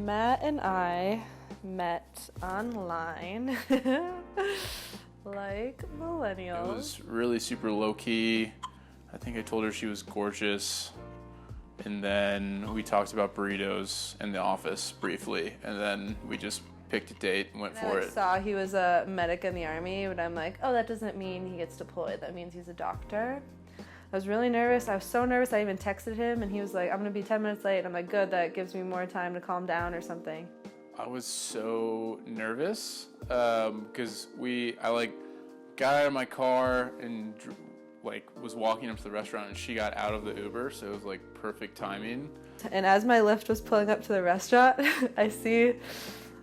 Matt and I met online like millennials. It was really super low-key. I think I told her she was gorgeous. And then we talked about burritos in the office briefly. And then we just picked a date and went for it. I saw he was a medic in the Army, but I'm like, oh, that doesn't mean he gets deployed. That means he's a doctor. I was really nervous. I was so nervous I even texted him, and he was like, I'm going to be 10 minutes late. And I'm like, good, that gives me more time to calm down or something. I was so nervous because I got out of my car and was walking up to the restaurant, and she got out of the Uber, so it was like perfect timing. And as my Lyft was pulling up to the restaurant, I see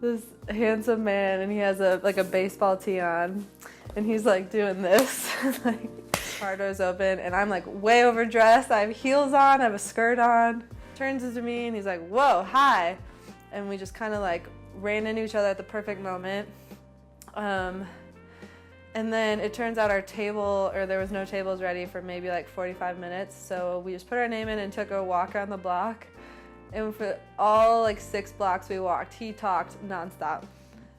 this handsome man, and he has a baseball tee on, and he's like doing this, like car doors open, and I'm like way overdressed. I have heels on, I have a skirt on. Turns to me and he's like, whoa, hi. And we just kind of like ran into each other at the perfect moment. And then it turns out there was no tables ready for maybe like 45 minutes. So we just put our name in and took a walk around the block. And for all like 6 blocks we walked, he talked nonstop.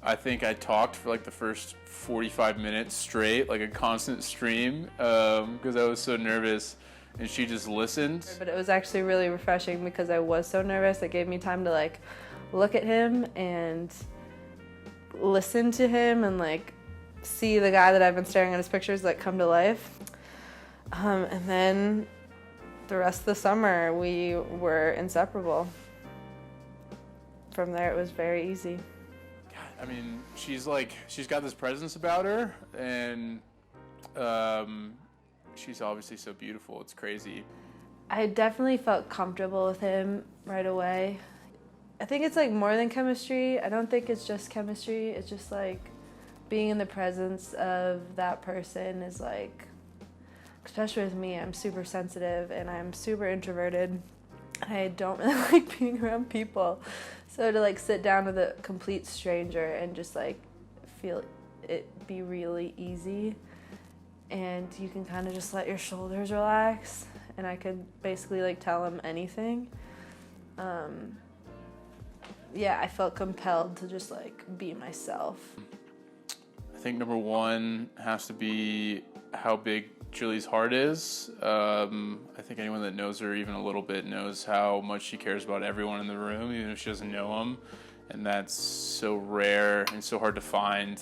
I think I talked for like the first 45 minutes straight, like a constant stream, because I was so nervous, and she just listened. But it was actually really refreshing because I was so nervous. It gave me time to like look at him and listen to him and like see the guy that I've been staring at his pictures like come to life. And then the rest of the summer we were inseparable. From there it was very easy. I mean, she's got this presence about her, and she's obviously so beautiful. It's crazy. I definitely felt comfortable with him right away. I think it's like more than chemistry. I don't think it's just chemistry. It's just like being in the presence of that person is like, especially with me, I'm super sensitive and I'm super introverted. I don't really like being around people. So to like sit down with a complete stranger and just like feel it be really easy, and you can kind of just let your shoulders relax, and I could basically like tell him anything. Yeah, I felt compelled to just like be myself. I think number one has to be how big Jilly's heart is. I think anyone that knows her even a little bit knows how much she cares about everyone in the room, even if she doesn't know them. And that's so rare and so hard to find.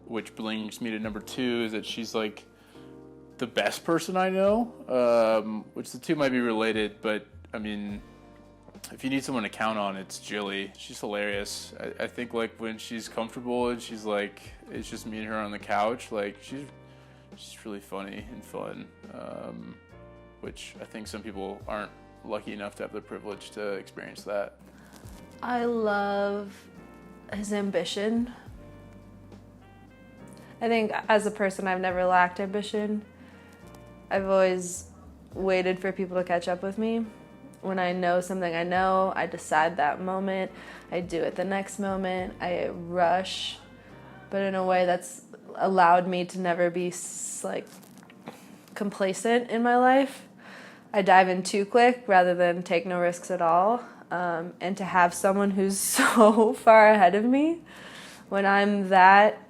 Which brings me to number two, is that she's like the best person I know, which the two might be related, but I mean, if you need someone to count on, it's Jilly. She's hilarious. I think like when she's comfortable and she's like, it's just me and her on the couch, like she's really funny and fun, which I think some people aren't lucky enough to have the privilege to experience that. I love his ambition. I think as a person, I've never lacked ambition. I've always waited for people to catch up with me. When I know something I decide that moment. I do it the next moment. I rush, but in a way that's allowed me to never be like complacent in my life. I dive in too quick rather than take no risks at all. And to have someone who's so far ahead of me when I'm that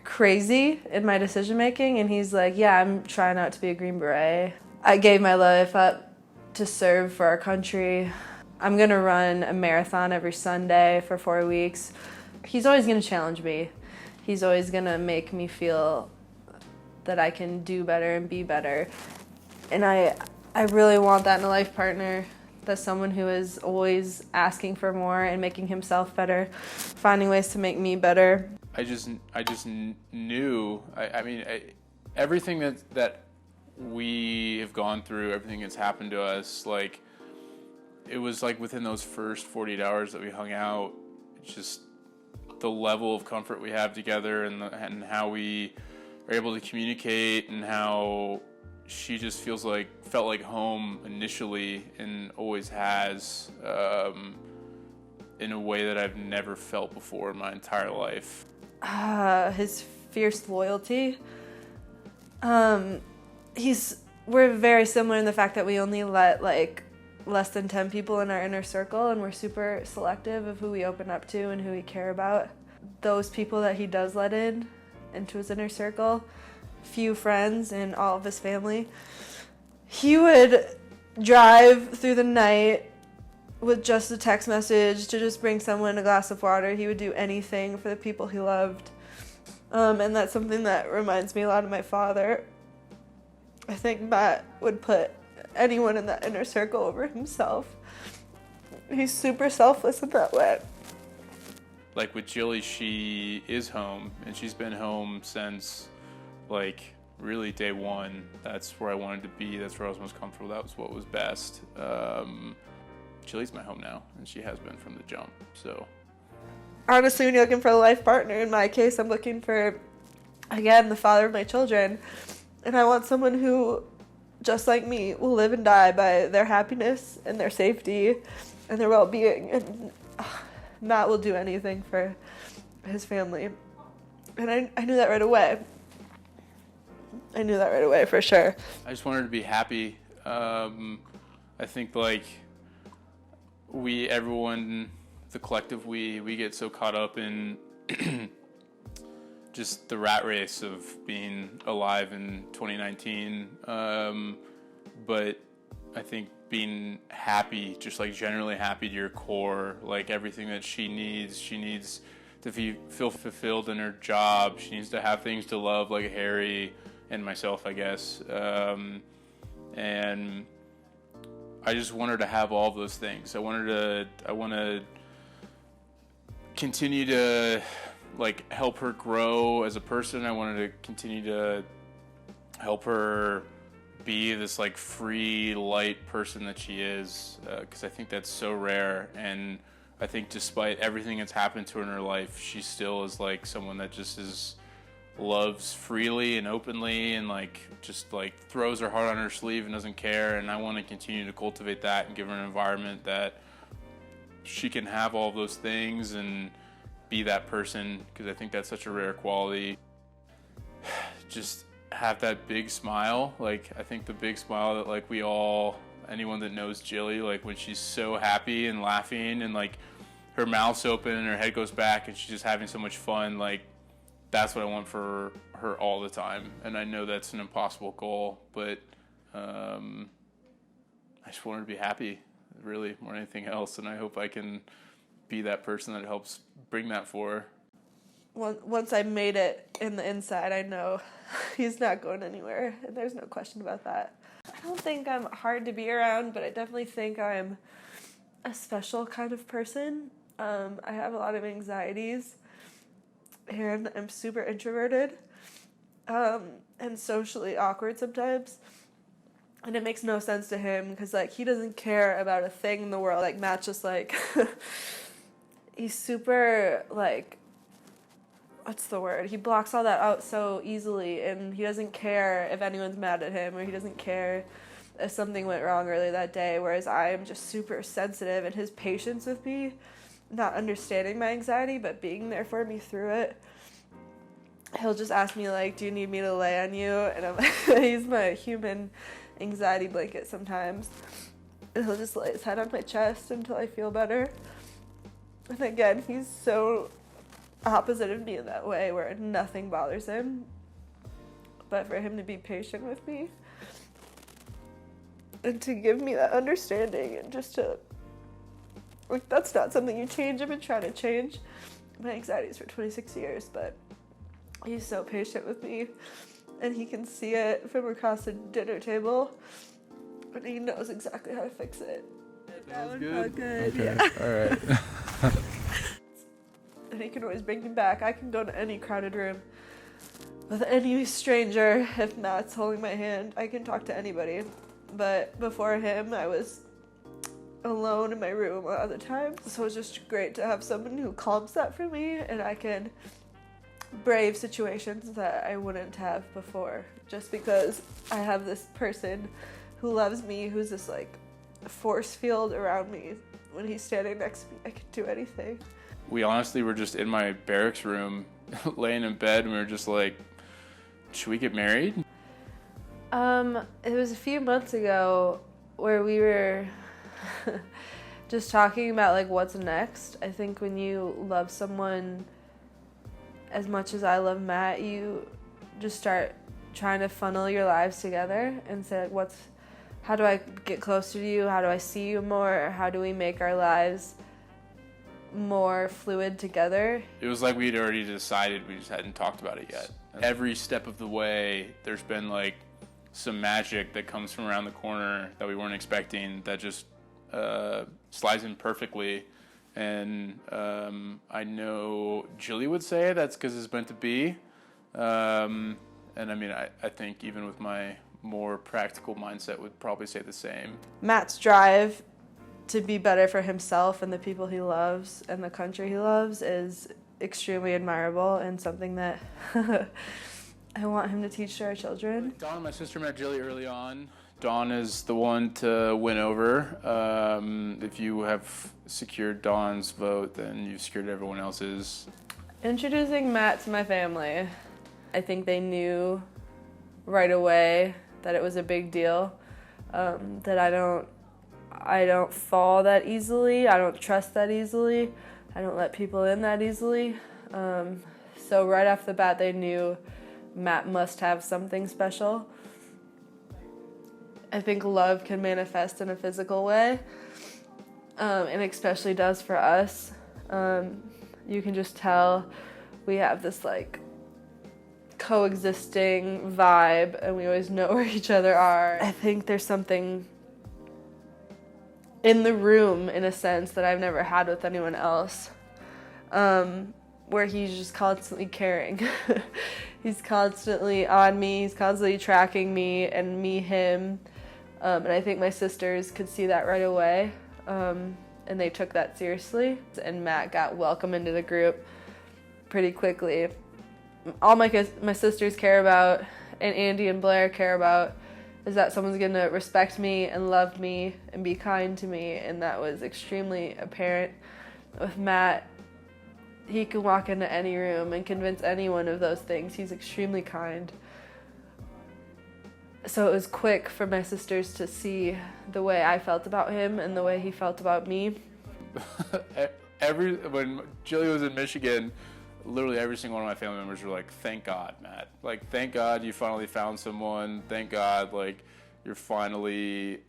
crazy in my decision making, and he's like, yeah, I'm trying out to be a Green Beret. I gave my life up to serve for our country. I'm gonna run a marathon every Sunday for 4 weeks. He's always gonna challenge me. He's always gonna make me feel that I can do better and be better. And I really want that in a life partner. That's someone who is always asking for more and making himself better, finding ways to make me better. I just knew, everything that we have gone through, everything that's happened to us, like, it was like within those first 48 hours that we hung out, just the level of comfort we have together, and how we are able to communicate, and how she just felt like home initially and always has, in a way that I've never felt before in my entire life. His fierce loyalty. We're very similar in the fact that we only let like less than 10 people in our inner circle, and we're super selective of who we open up to and who we care about. Those people that he does let in into his inner circle, few friends and all of his family, he would drive through the night with just a text message to just bring someone a glass of water. He would do anything for the people he loved. And that's something that reminds me a lot of my father. I think Matt would put anyone in that inner circle over himself. He's super selfless in that way. Like with Jilly, she is home, and she's been home since, like, really day one. That's where I wanted to be. That's where I was most comfortable. That was what was best. Jilly's my home now, and she has been from the jump. So, honestly, when you're looking for a life partner, in my case, I'm looking for, again, the father of my children. And I want someone who, just like me, will live and die by their happiness and their safety and their well-being. And Matt will do anything for his family. And I knew that right away. I knew that right away for sure. I just wanted to be happy. I think, like, everyone, the collective, we get so caught up in just the rat race of being alive in 2019. But I think being happy, just like generally happy to your core, like everything that she needs to feel fulfilled in her job. She needs to have things to love, like Harry and myself, I guess. And I just want her to have all of those things. I want to continue to, like, help her grow as a person. I wanted to continue to help her be this, like, free, light person that she is, because I think that's so rare. And I think despite everything that's happened to her in her life, she still is, like, someone that just loves freely and openly, and, like, just, like, throws her heart on her sleeve and doesn't care. And I want to continue to cultivate that and give her an environment that she can have all of those things and be that person, because I think that's such a rare quality. Just have that big smile. Like, I think the big smile that, like, anyone that knows Jilly, like, when she's so happy and laughing and, like, her mouth's open and her head goes back and she's just having so much fun, like, that's what I want for her all the time. And I know that's an impossible goal, but I just want her to be happy, really, more than anything else. And I hope I can be that person that helps bring that for her. Once I made it in the inside, I know he's not going anywhere, and there's no question about that. I don't think I'm hard to be around, but I definitely think I'm a special kind of person. I have a lot of anxieties, and I'm super introverted, and socially awkward sometimes. And it makes no sense to him, because, like, he doesn't care about a thing in the world. Like, Matt's just, like, he's super, like, what's the word? He blocks all that out so easily, and he doesn't care if anyone's mad at him, or he doesn't care if something went wrong earlier that day, whereas I am just super sensitive, and his patience with me, not understanding my anxiety, but being there for me through it. He'll just ask me, like, do you need me to lay on you? And I'm like, he's my human anxiety blanket sometimes. And he'll just lay his head on my chest until I feel better. And again, he's so opposite of me in that way, where nothing bothers him. But for him to be patient with me and to give me that understanding, and just to, like, that's not something you change. I've been trying to change my anxieties for 26 years, but he's so patient with me, and he can see it from across the dinner table, and he knows exactly how to fix it. That was good. Good. Okay. Yeah. All right. And he can always bring me back. I can go to any crowded room with any stranger. If Matt's holding my hand, I can talk to anybody. But before him, I was alone in my room a lot of the time. So it's just great to have someone who calms that for me, and I can brave situations that I wouldn't have before, just because I have this person who loves me, who's this, like, force field around me. When he's standing next to me, I can do anything. We honestly were just in my barracks room, laying in bed, and we were just like, should we get married? It was a few months ago where we were just talking about like what's next. I think when you love someone as much as I love Matt, you just start trying to funnel your lives together and say like, how do I get closer to you? How do I see you more? How do we make our lives more fluid together? It was like we'd already decided, we just hadn't talked about it yet. Every step of the way, there's been like some magic that comes from around the corner that we weren't expecting that just slides in perfectly. And I know Jilly would say that's because it's meant to be. And I mean, I think even with my more practical mindset would probably say the same. Matt's drive to be better for himself and the people he loves and the country he loves is extremely admirable and something that I want him to teach to our children. Dawn and my sister met Jilly early on. Dawn is the one to win over. If you have secured Dawn's vote, then you've secured everyone else's. Introducing Matt to my family, I think they knew right away that it was a big deal, that I don't fall that easily, I don't trust that easily, I don't let people in that easily. So right off the bat they knew Matt must have something special. I think love can manifest in a physical way, and especially does for us. You can just tell we have this like coexisting vibe and we always know where each other are. I think there's something in the room, in a sense, that I've never had with anyone else, where he's just constantly caring. He's constantly on me, he's constantly tracking me and me him, and I think my sisters could see that right away, and they took that seriously, and Matt got welcomed into the group pretty quickly. All my sisters care about, and Andy and Blair care about, is that someone's going to respect me and love me and be kind to me, and that was extremely apparent with Matt. He can walk into any room and convince anyone of those things. He's extremely kind. So it was quick for my sisters to see the way I felt about him and the way he felt about me. When Jilly was in Michigan, literally every single one of my family members were like, thank God, Matt. Like, thank God you finally found someone. Thank God, like, you're finally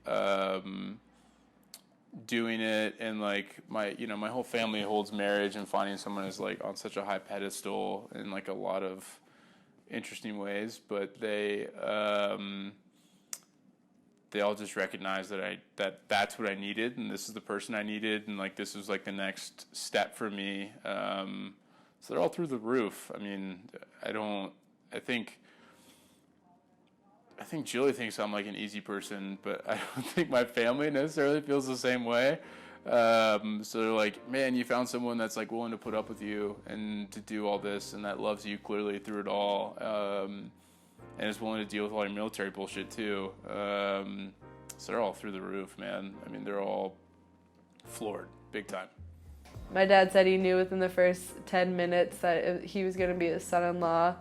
doing it. And, like, my whole family holds marriage and finding someone is, like, on such a high pedestal in, like, a lot of interesting ways. But they all just recognized that that's what I needed, and this is the person I needed, and, like, this was, like, the next step for me. So they're all through the roof. I mean, I think Jilly thinks I'm like an easy person, but I don't think my family necessarily feels the same way. So they're like, man, you found someone that's like willing to put up with you and to do all this and that loves you clearly through it all. And is willing to deal with all your military bullshit too. So they're all through the roof, man. I mean, they're all floored, big time. My dad said he knew within the first 10 minutes that he was going to be his son-in-law.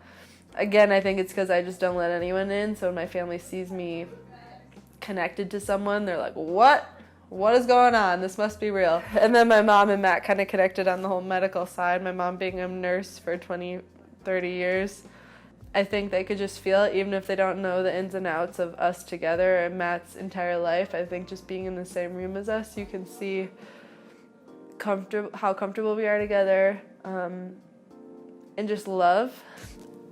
Again, I think it's because I just don't let anyone in, so when my family sees me connected to someone, they're like, what? What is going on? This must be real. And then my mom and Matt kind of connected on the whole medical side, my mom being a nurse for 20, 30 years. I think they could just feel it, even if they don't know the ins and outs of us together and Matt's entire life. I think just being in the same room as us, you can see how comfortable we are together, and just love.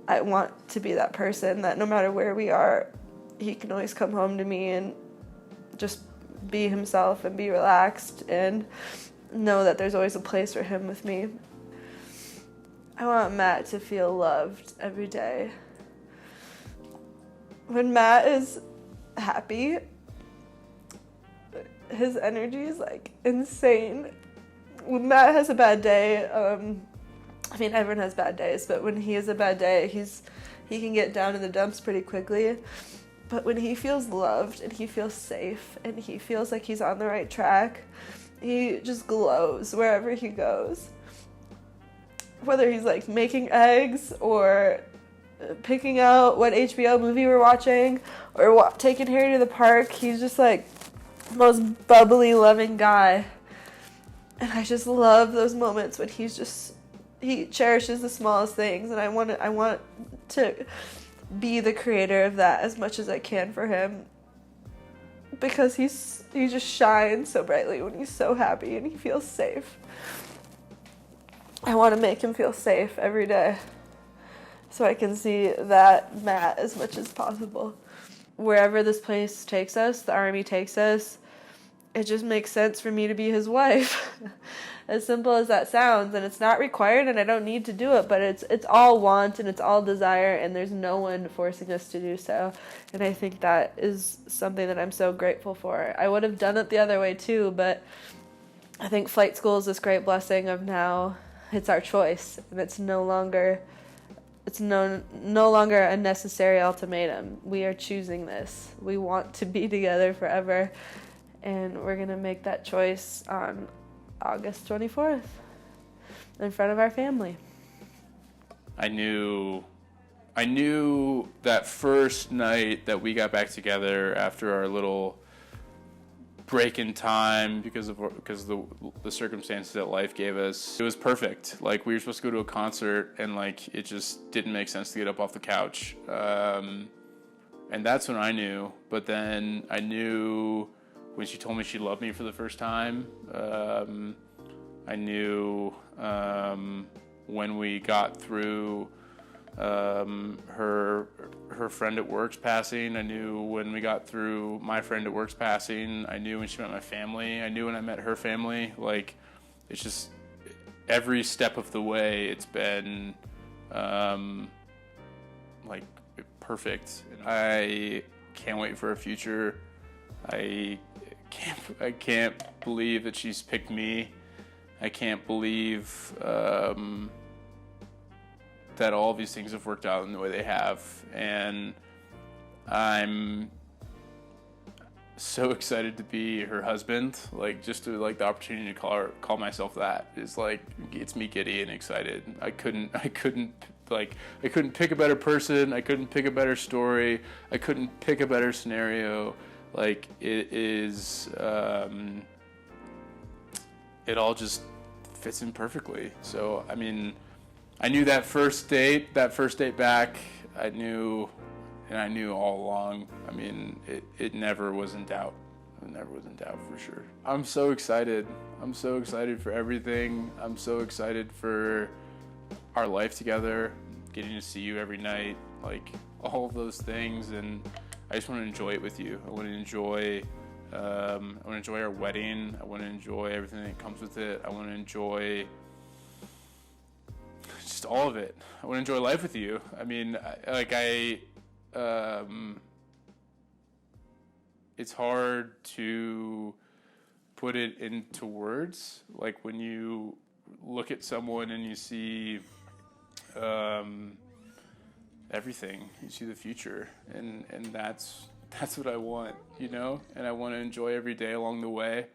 I want to be that person that no matter where we are, he can always come home to me and just be himself and be relaxed and know that there's always a place for him with me. I want Matt to feel loved every day. When Matt is happy, his energy is like insane. When Matt has a bad day, I mean, everyone has bad days, but when he has a bad day, he can get down in the dumps pretty quickly. But when he feels loved and he feels safe and he feels like he's on the right track, he just glows wherever he goes. Whether he's like making eggs or picking out what HBO movie we're watching or taking Harry to the park, he's just like most bubbly, loving guy. And I just love those moments when he cherishes the smallest things, and I want to be the creator of that as much as I can for him, because he just shines so brightly when he's so happy and he feels safe. I want to make him feel safe every day so I can see that Matt as much as possible. Wherever this place takes us, the Army takes us, it just makes sense for me to be his wife. As simple as that sounds, and it's not required and I don't need to do it, but it's all want and it's all desire, and there's no one forcing us to do so. And I think that is something that I'm so grateful for. I would have done it the other way too, but I think flight school is this great blessing of now it's our choice, and it's no longer a necessary ultimatum. We are choosing this. We want to be together forever, and we're going to make that choice on August 24th in front of our family. I knew that first night that we got back together after our little break in time because of the circumstances that life gave us. It was perfect. Like, we were supposed to go to a concert, and like it just didn't make sense to get up off the couch. And that's when I knew. But then I knew when she told me she loved me for the first time. I knew when we got through her friend at work's passing. I knew when we got through my friend at work's passing. I knew when she met my family. I knew when I met her family. Like, it's just every step of the way it's been like perfect. And I can't wait for a future. I can't believe that she's picked me. I can't believe that all of these things have worked out in the way they have, and I'm so excited to be her husband. Like, just to like the opportunity to call myself that is like, gets me giddy and excited. I couldn't pick a better person. I couldn't pick a better story. I couldn't pick a better scenario. Like, it is, it all just fits in perfectly. So, I mean, I knew that first date back, I knew all along. I mean, it never was in doubt. It never was in doubt, for sure. I'm so excited. I'm so excited for everything. I'm so excited for our life together, getting to see you every night, like all of those things. And I just want to enjoy it with you. I want to enjoy our wedding. I want to enjoy everything that comes with it. I want to enjoy just all of it. I want to enjoy life with you. I mean, it's hard to put it into words. Like, when you look at someone and you see everything, you see the future, and that's what I want, you know? And I want to enjoy every day along the way,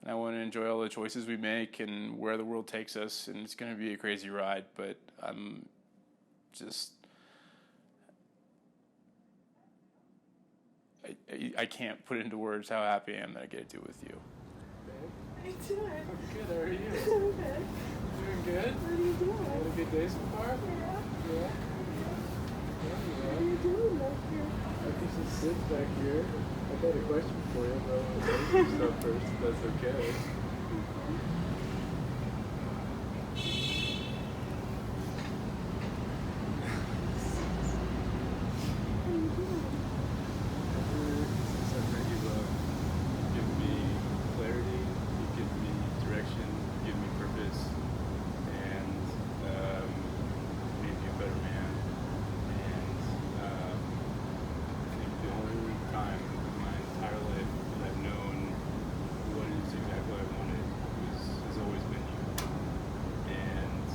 and I want to enjoy all the choices we make and where the world takes us, and it's going to be a crazy ride, but I'm just, I can't put into words how happy I am that I get to do it with you. How you doing? I'm good, how are you? I'm good. Doing good? What are you doing? You had a good day so far? Yeah. Yeah. What are you doing back here? I can just sit back here. I've got a question for you, but I want to say some stuff first, if that's okay. What are you doing? Since I've heard you've given me clarity, you've given me direction, you've given me purpose, and made me a better man. And I think the only time in my entire life that I've known what is exactly what I wanted has always been you. And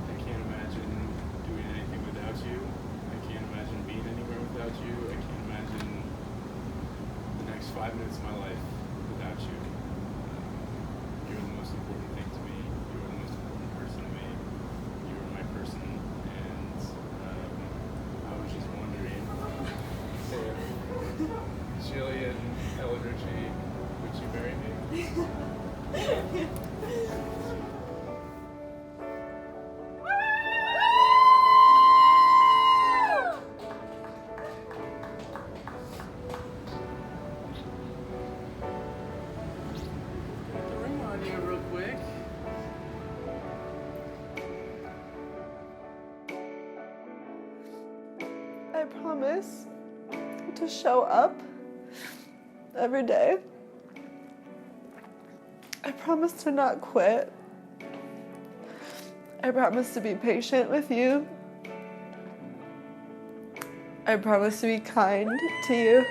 I can't imagine doing anything without you. I can't imagine being anywhere without you. I can't imagine the next 5 minutes of my life without you. You're the most important thing to me. You're the most important person to me. You're my person. And I was just wondering if Jilly promise to show up every day. I promise to not quit. I promise to be patient with you. I promise to be kind to you.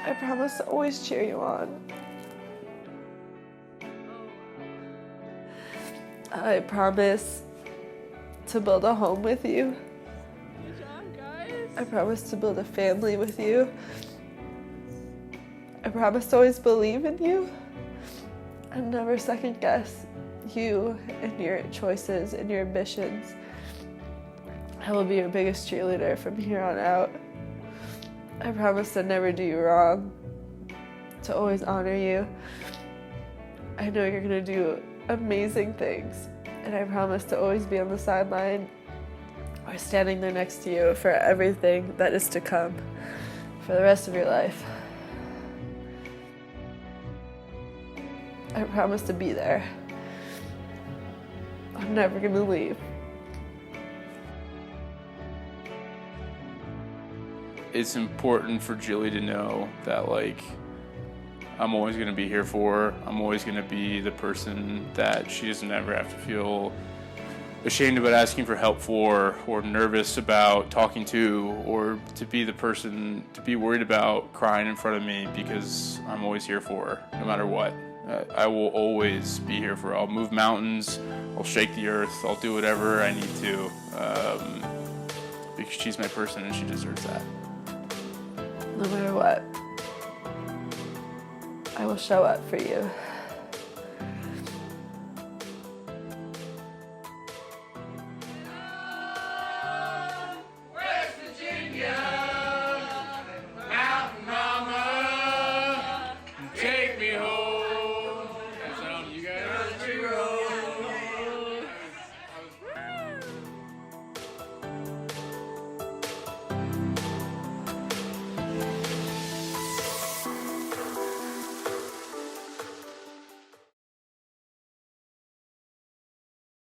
I promise to always cheer you on. I promise to build a home with you. Good job, guys. I promise to build a family with you. I promise to always believe in you and never second guess you and your choices and your ambitions. I will be your biggest cheerleader from here on out. I promise to never do you wrong, to always honor you. I know you're gonna do amazing things, and I promise to always be on the sideline or standing there next to you for everything that is to come for the rest of your life. I promise to be there. I'm never gonna leave. It's important for Jilly to know that, like, I'm always going to be here for her. I'm always going to be the person that she doesn't ever have to feel ashamed about asking for help for, or nervous about talking to, or to be the person to be worried about crying in front of me, because I'm always here for her, no matter what. I will always be here for her. I'll move mountains, I'll shake the earth, I'll do whatever I need to, because she's my person and she deserves that. No matter what, I will show up for you.